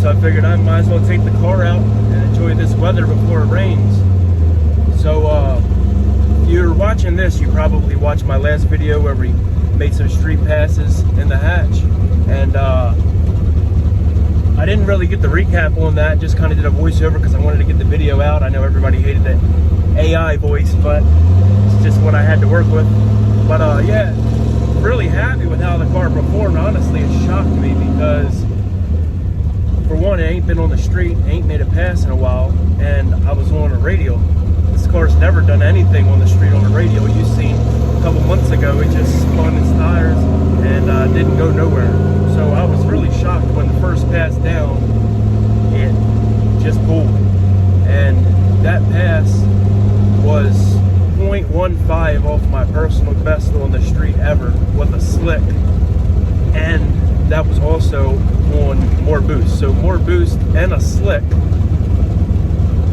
so I figured I might as well take the car out and enjoy this weather before it rains. So if you're watching this, you probably watched my last video where we made some street passes in the hatch, and I didn't really get the recap on that, just kind of did a voiceover because I wanted to get the video out. I know everybody hated that AI voice, but it's just what I had to work with. But yeah, really happy with how the car performed. Honestly, it shocked me because, for one, it ain't been on the street, ain't made a pass in a while, and I was on a radio. This car's never done anything on the street on the radio. You seen a couple months ago, it just spun its tires and didn't go nowhere. So I was really shocked when the first pass down, it just pulled. And that pass was 0.15 off my personal best on the street ever with a slick. And that was also on more boost. So more boost and a slick.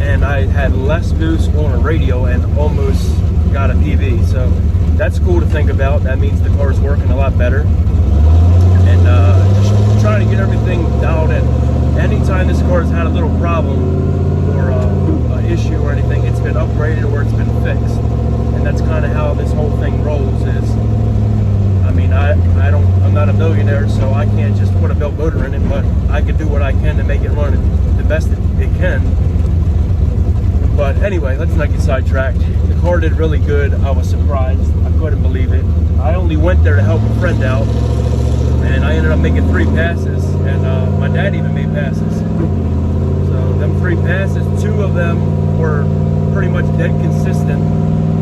And I had less boost on a radio and almost got a PV. So that's cool to think about. That means the car's working a lot better. And just trying to get everything dialed in. Anytime this car has had a little problem or an issue or anything, it's been upgraded or it's been fixed. And that's kind of how this whole thing rolls. Is, I mean, I'm not a millionaire, so I can't just put a belt motor in it, but I can do what I can to make it run the best it can. But anyway, let's not get sidetracked. The car did really good. I was surprised. I couldn't believe it. I only went there to help a friend out, and I ended up making 3 passes, and my dad even made passes. So them 3 passes, 2 of them were pretty much dead consistent.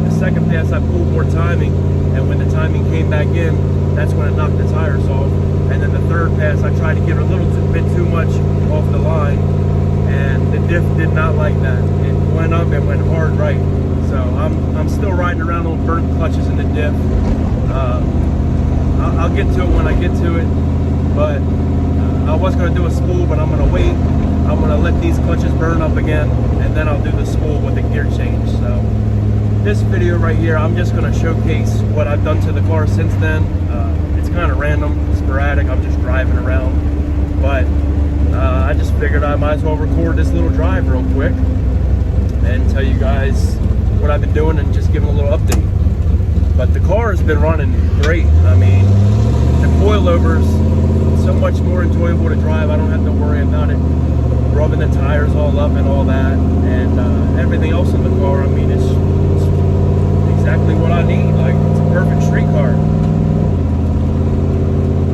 The second pass I pulled more timing, and when the timing came back in, that's when it knocked the tires off. And then the third pass, I tried to get a little bit too much off the line, and the diff did not like that. It went up and went hard right. So I'm still riding around on burnt clutches in the diff. I'll get to it when I get to it, but I was going to do a spool, but I'm going to wait. I'm going to let these clutches burn up again, and then I'll do the spool with the gear change. So this video right here, I'm just going to showcase what I've done to the car since then. It's kind of random, sporadic. I'm just driving around, but I just figured I might as well record this little drive real quick and tell you guys what I've been doing and just give them a little update. But the car has been running great. I mean, the coilovers, so much more enjoyable to drive. I don't have to worry about it rubbing the tires all up and all that, and everything else in the car. I mean, it's exactly what I need. Like, it's a perfect street car.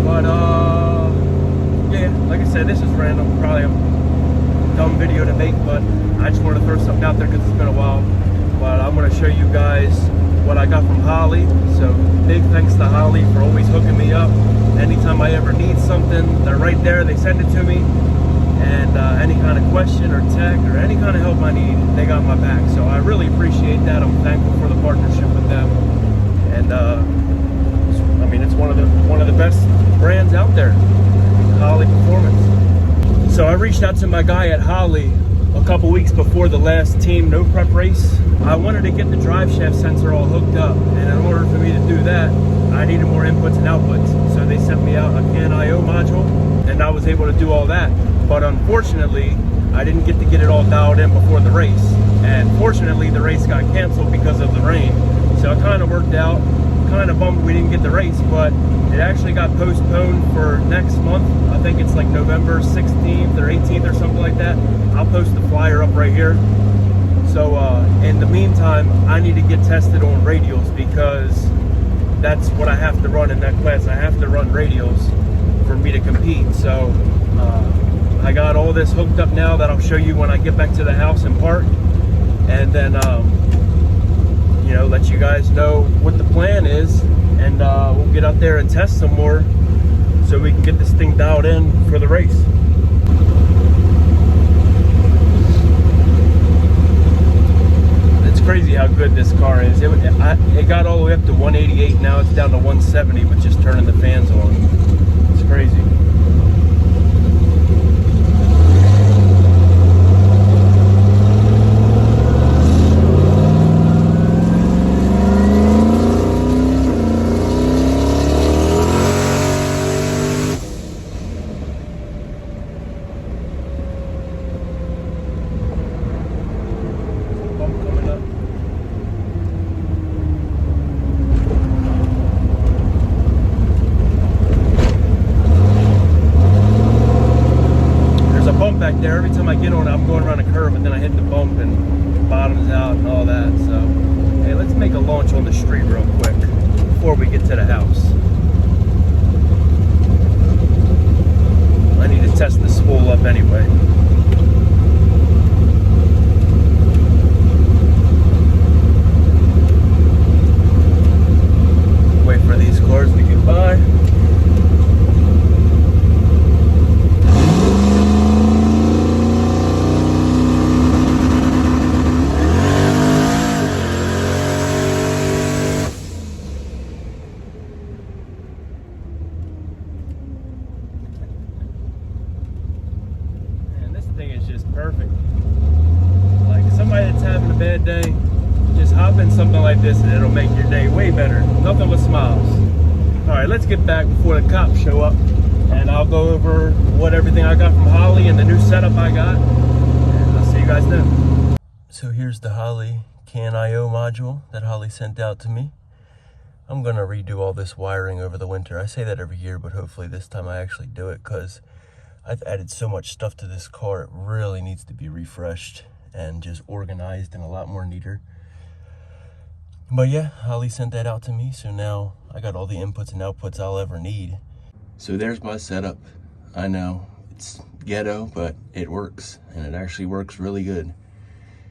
But yeah, like I said, this is random, probably a dumb video to make, but I just wanted to throw something out there because it's been a while. But I'm going to show you guys what I got from Holly. So big thanks to Holly for always hooking me up. Anytime I ever need something, they're right there, they send it to me. And any kind of question or tech or any kind of help I need, they got my back. So I really appreciate that. I'm thankful for the partnership with them. And I mean, it's one of the best brands out there, Holly Performance. So I reached out to my guy at Holly a couple weeks before the last Team No Prep race. I wanted to get the drive shaft sensor all hooked up, and in order for me to do that, I needed more inputs and outputs. So they sent me out a CAN IO module, and I was able to do all that. But unfortunately, I didn't get to get it all dialed in before the race. And fortunately, the race got canceled because of the rain. So it kind of worked out. Kind of bummed we didn't get the race, but it actually got postponed for next month. I think it's like November 16th or 18th or something like that. I'll post the flyer up right here. So in the meantime, I need to get tested on radials because that's what I have to run in that class. I have to run radials for me to compete. So I got all this hooked up now that I'll show you when I get back to the house and park, and then you know, let you guys know what the plan is, and we'll get out there and test some more so we can get this thing dialed in for the race. It's crazy how good this car is. It got all the way up to 188, now it's down to 170 with just turning the fans on. It's crazy. bump back there. Every time I get on it, I'm going around a curve, and then I hit the bump and bottoms out and all that. So, hey, let's make a launch on the street real quick before we get to the house. I need to test the spool up anyway. Wait for these cars to get by. Perfect. Like somebody that's having a bad day, just hop in something like this and it'll make your day way better. Nothing but smiles. All right, let's get back before the cops show up, and I'll go over what everything I got from Holly and the new setup I got, and I'll see you guys then. So here's the Holly CAN-IO module that Holly sent out to me. I'm gonna redo all this wiring over the winter. I say that every year, but hopefully this time I actually do it, because I've added so much stuff to this car. It really needs to be refreshed and just organized and a lot more neater. But yeah, Holly sent that out to me, so now I got all the inputs and outputs I'll ever need. So there's my setup. I know it's ghetto, but it works, and it actually works really good.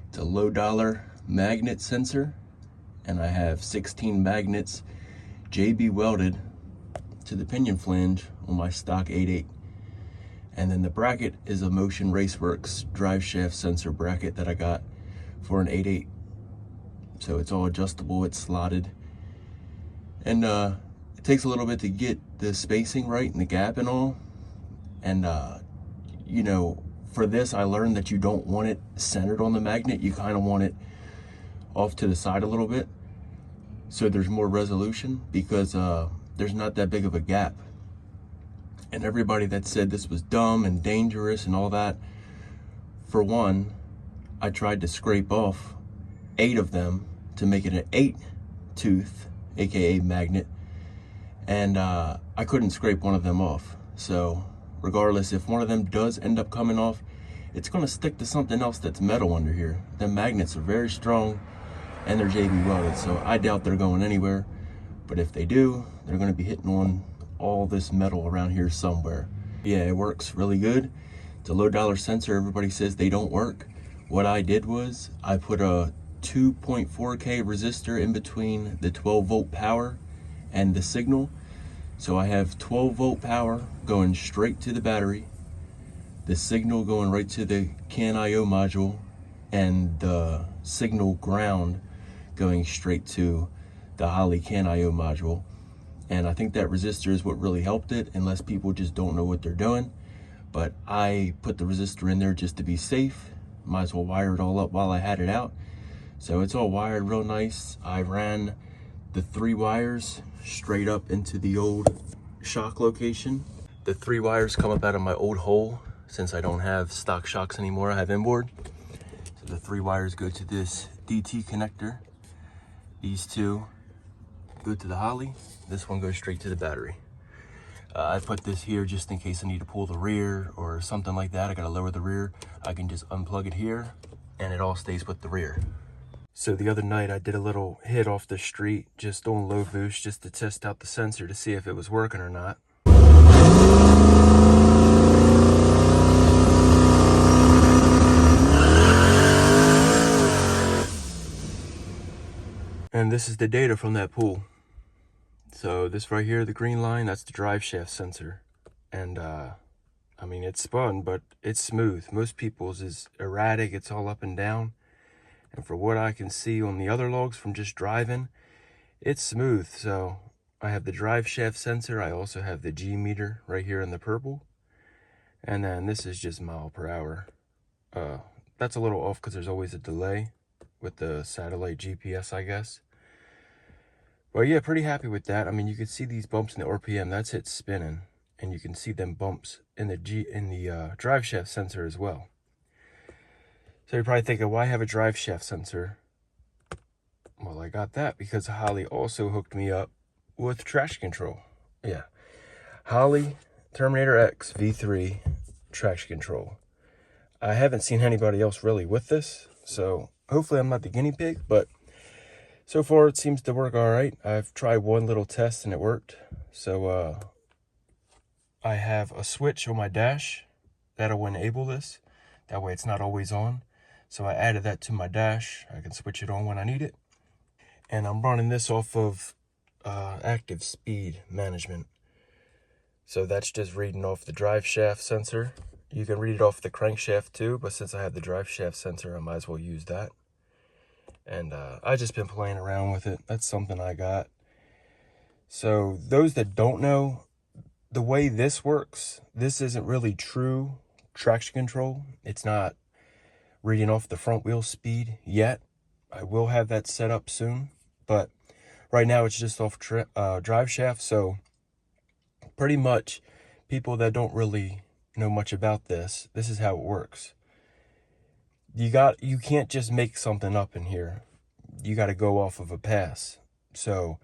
It's a low dollar magnet sensor, and I have 16 magnets JB welded to the pinion flange on my stock 8.8. And then the bracket is a Motion Raceworks drive shaft sensor bracket that I got for an 8.8. So it's all adjustable, it's slotted. And it takes a little bit to get the spacing right and the gap and all. And you know, for this I learned that you don't want it centered on the magnet. You kind of want it off to the side a little bit, so there's more resolution, because there's not that big of a gap. And everybody that said this was dumb and dangerous and all that, for one, I tried to scrape off 8 of them to make it an 8-tooth, aka magnet, and I couldn't scrape one of them off. So regardless, if one of them does end up coming off, it's going to stick to something else that's metal under here. The magnets are very strong and they're JB welded, so I doubt they're going anywhere. But if they do, they're going to be hitting on all this metal around here somewhere. Yeah, it works really good. It's a low dollar sensor. Everybody says they don't work. What I did was I put a 2.4K resistor in between the 12 volt power and the signal. So I have 12 volt power going straight to the battery, the signal going right to the CAN-IO module, and the signal ground going straight to the Holly CAN-IO module. And I think that resistor is what really helped it, unless people just don't know what they're doing. But I put the resistor in there just to be safe. Might as well wire it all up while I had it out. So it's all wired real nice. I ran the 3 wires straight up into the old shock location. The 3 wires come up out of my old hole. Since I don't have stock shocks anymore, I have inboard. So the 3 wires go to this DT connector. These 2 go to the Holly. This one goes straight to the battery. I put this here just in case I need to pull the rear or something like that. I gotta lower the rear. I can just unplug it here and it all stays with the rear. So the other night I did a little hit off the street, just on low boost, just to test out the sensor to see if it was working or not. And this is the data from that pull. So this right here, the green line, that's the drive shaft sensor. And I mean, it's spun, but it's smooth. Most people's is erratic, it's all up and down. And for what I can see on the other logs from just driving, it's smooth. So I have the drive shaft sensor. I also have the G meter right here in the purple. And then this is just mile per hour. That's a little off because there's always a delay with the satellite GPS, I guess. But yeah, pretty happy with that. I mean, you can see these bumps in the RPM. That's it spinning. And you can see them bumps in the drive shaft sensor as well. So you're probably thinking, why have a drive shaft sensor? Well, I got that because Holly also hooked me up with traction control. Yeah, Holly Terminator X V3 traction control. I haven't seen anybody else really with this, so hopefully I'm not the guinea pig, but so far it seems to work all right. I've tried one little test and it worked. So I have a switch on my dash that'll enable this. That way it's not always on. So I added that to my dash. I can switch it on when I need it. And I'm running this off of active speed management. So that's just reading off the drive shaft sensor. You can read it off the crankshaft too, but since I have the drive shaft sensor, I might as well use that. And I just been playing around with it. That's something I got. So those that don't know, the way this works, this isn't really true traction control. It's not reading off the front wheel speed yet. I will have that set up soon, but right now it's just off drive shaft. So pretty much people that don't really know much about this, this is how it works. You can't just make something up in here. You got to go off of a pass. So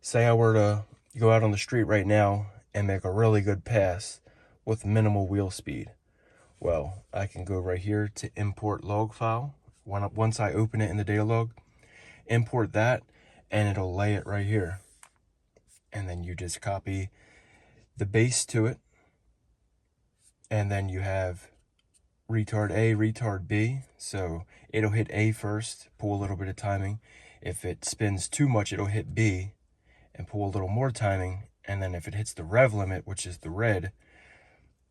say I were to go out on the street right now and make a really good pass with minimal wheel speed. Well, I can go right here to import log file. Once I open it in the data log, import that, and it'll lay it right here. And then you just copy the base to it. And then you have retard A, retard B. So it'll hit A first, pull a little bit of timing. If it spins too much, it'll hit B and pull a little more timing. And then if it hits the rev limit, which is the red,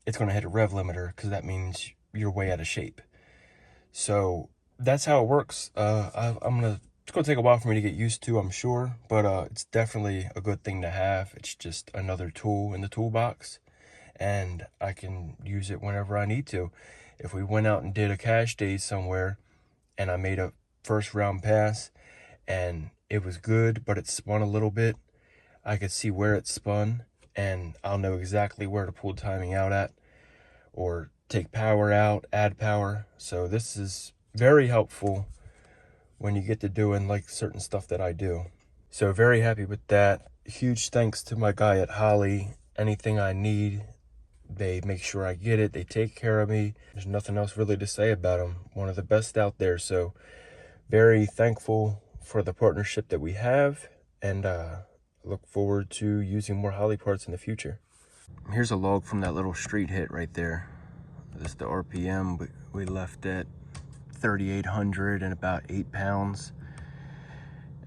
it's going to hit a rev limiter because that means you're way out of shape. So that's how it works. It's going to take a while for me to get used to, I'm sure, but it's definitely a good thing to have. It's just another tool in the toolbox, and I can use it whenever I need to. If we went out and did a cash day somewhere and I made a first round pass and it was good, but it spun a little bit, I could see where it spun and I'll know exactly where to pull timing out at or take power out, add power. So this is very helpful when you get to doing like certain stuff that I do. So very happy with that. Huge thanks to my guy at Holly. Anything I need, they make sure I get it. They take care of me. There's nothing else really to say about them. One of the best out there. So very thankful for the partnership that we have, and look forward to using more Holly parts in the future. Here's a log from that little street hit right there. This is the RPM. We left at 3,800 and about 8 pounds.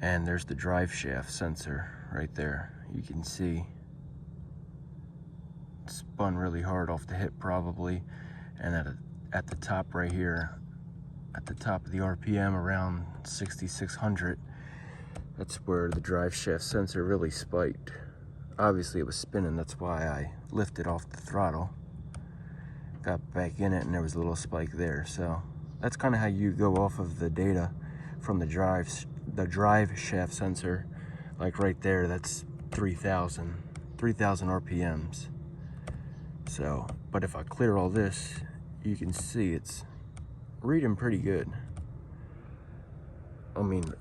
And there's the drive shaft sensor right there. You can see it spun really hard off the hip probably. And at the top right here, at the top of the RPM around 6,600, that's where the drive shaft sensor really spiked. Obviously it was spinning, that's why I lifted off the throttle. Got back in it and there was a little spike there. So that's kind of how you go off of the data from the drive shaft sensor. Like right there, that's 3,000 RPMs. So, but if I clear all this, you can see it's reading pretty good. I mean,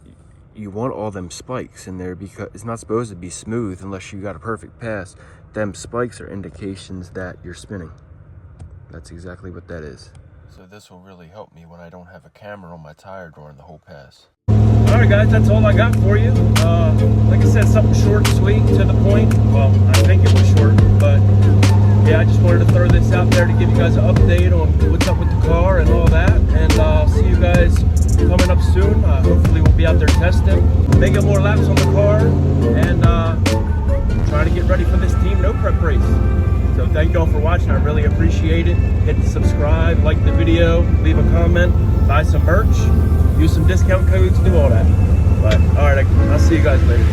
you want all them spikes in there because it's not supposed to be smooth unless you got a perfect pass. Them spikes are indications that you're spinning. That's exactly what that is. So this will really help me when I don't have a camera on my tire during the whole pass. All right, guys, that's all I got for you. Like I said, something short, sweet, to the point. Well, I think it was short, but yeah, I just wanted to throw this out there to give you guys an update on what's up with the car and all that. And I'll see you guys coming up soon. Hopefully we'll be out there testing, making more laps on the car, and trying to get ready for this Team No Prep race. So thank you all for watching. I really appreciate it. Hit subscribe, like the video, leave a comment, buy some merch, use some discount codes, do all that. But all right, I'll see you guys later.